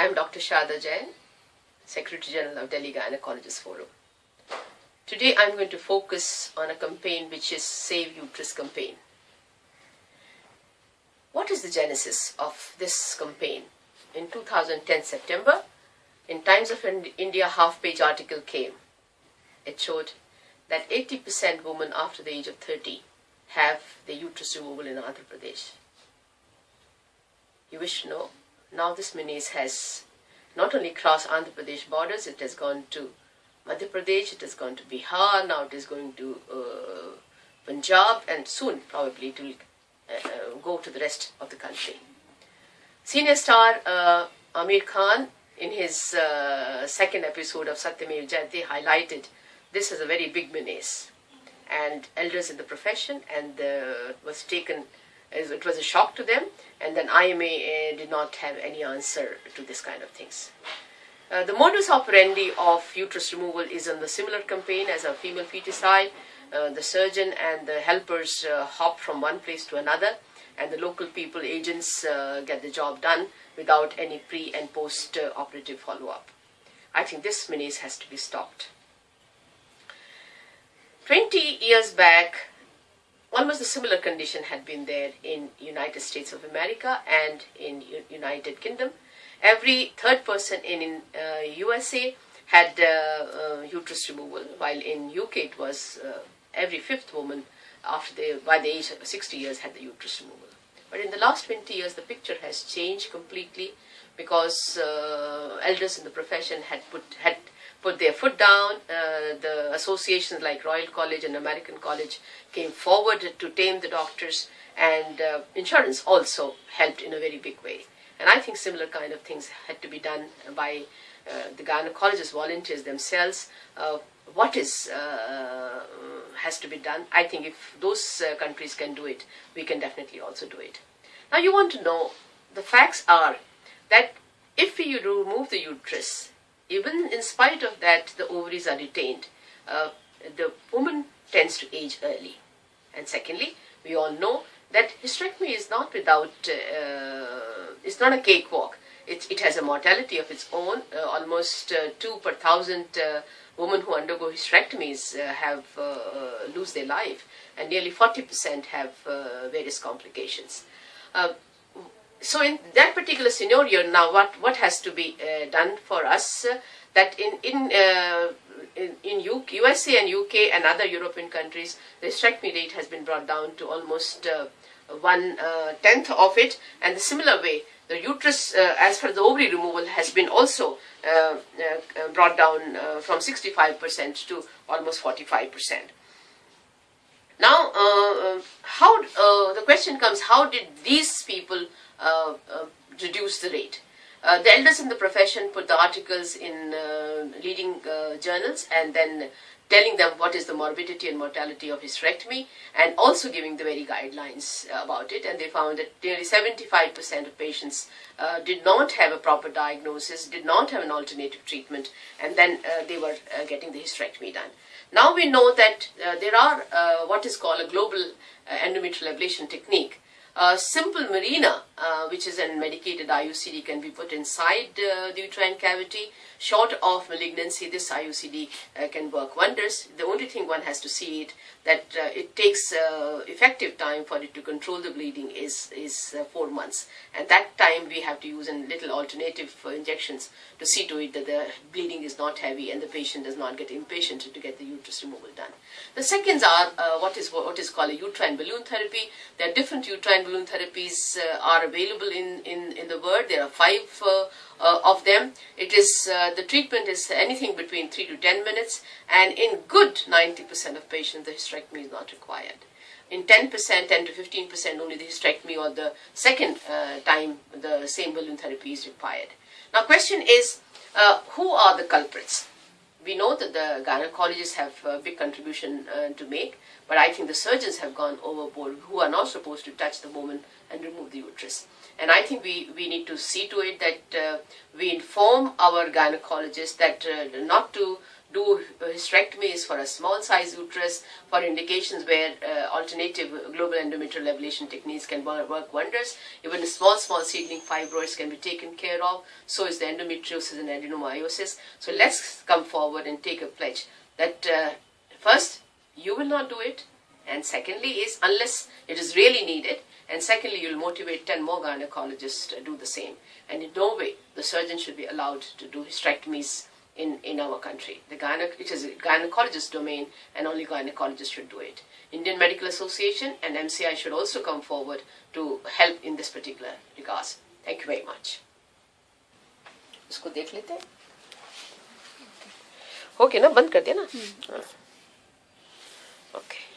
I am Dr. Sharda Jain, Secretary General of Delhi Gynecologist Forum. Today I am going to focus on a campaign which is Save Uterus campaign. What is the genesis of this campaign? In 2010 September, in Times of India half-page article came. It showed that 80% women after the age of 30 have their uterus removal in Andhra Pradesh. You wish to know? Now this menace has not only crossed Andhra Pradesh borders, it has gone to Madhya Pradesh, it has gone to Bihar, now it is going to Punjab, and soon probably it will go to the rest of the country. Senior star Amir Khan, in his second episode of Satyamev Jayate, highlighted this as a very big menace, and elders in the profession, and it was a shock to them, and then IMA did not have any answer to this kind of things. The modus operandi of uterus removal is on the similar campaign as a female feticide. The surgeon and the helpers hop from one place to another, and the local people, agents, get the job done without any pre and post operative follow-up. I think this menace has to be stopped. 20 years back, almost a similar condition had been there in United States of America and in United Kingdom. Every third person in USA had uterus removal, while in UK it was every fifth woman by the age of 60 years had the uterus removal. But in the last 20 years the picture has changed completely, because elders in the profession had put their foot down. The associations like Royal College and American College came forward to tame the doctors, and insurance also helped in a very big way. And I think similar kind of things had to be done by the gynecologist volunteers themselves. What has to be done? I think if those countries can do it, we can definitely also do it. Now you want to know, the facts are that if you remove the uterus, even in spite of that the ovaries are retained, the woman tends to age early. And secondly, we all know that hysterectomy is not without, it's not a cakewalk. It has a mortality of its own. Almost 2 per 1,000 women who undergo hysterectomies lose their life, and nearly 40% have various complications. So in that particular scenario, now what has to be done for us? That in USA and UK and other European countries, the hysterectomy rate has been brought down to almost 1/10 of it, and the similar way, the uterus, as for the ovary removal, has been also brought down from 65% to almost 45%. Now, the question comes: how did these people reduce the rate? The elders in the profession put the articles in leading journals, and then telling them what is the morbidity and mortality of hysterectomy, and also giving the very guidelines about it. And they found that nearly 75% of patients did not have a proper diagnosis, did not have an alternative treatment, and then they were getting the hysterectomy done. Now we know that there are what is called a global endometrial ablation technique. Simple marina, which is a medicated IUCD, can be put inside the uterine cavity. Short of malignancy, this IUCD can work wonders. The only thing one has to see it, that it takes effective time for it to control the bleeding is 4 months. And that time we have to use a little alternative injections to see to it that the bleeding is not heavy and the patient does not get impatient to get the uterus removal done. The seconds are what is called a uterine balloon therapy. There are different uterine balloon therapies are available in the world. There are 5 of them. It is the treatment is anything between 3 to 10 minutes, and in good 90% of patients the hysterectomy is not required. In 10% to 15% only the hysterectomy or the second time the same balloon therapy is required. Now question is, who are the culprits? We know that the gynecologists have a big contribution to make, but I think the surgeons have gone overboard, who are not supposed to touch the woman and remove the uterus. And I think we need to see to it that we inform our gynecologists that not to do hysterectomies for a small size uterus, for indications where alternative global endometrial ablation techniques can work wonders. Even small seedling fibroids can be taken care of. So is the endometriosis and adenomyosis. So let's come forward and take a pledge that first, you will not do it, and secondly is unless it is really needed, and secondly you will motivate 10 more gynecologists to do the same. And in no way the surgeon should be allowed to do hysterectomies in our country. It is a gynecologist domain, and only gynecologists should do it. Indian Medical Association and MCI should also come forward to help in this particular regards. Thank you very much. इसको देख लेते हैं. Okay ना, बंद कर दिया ना. Okay.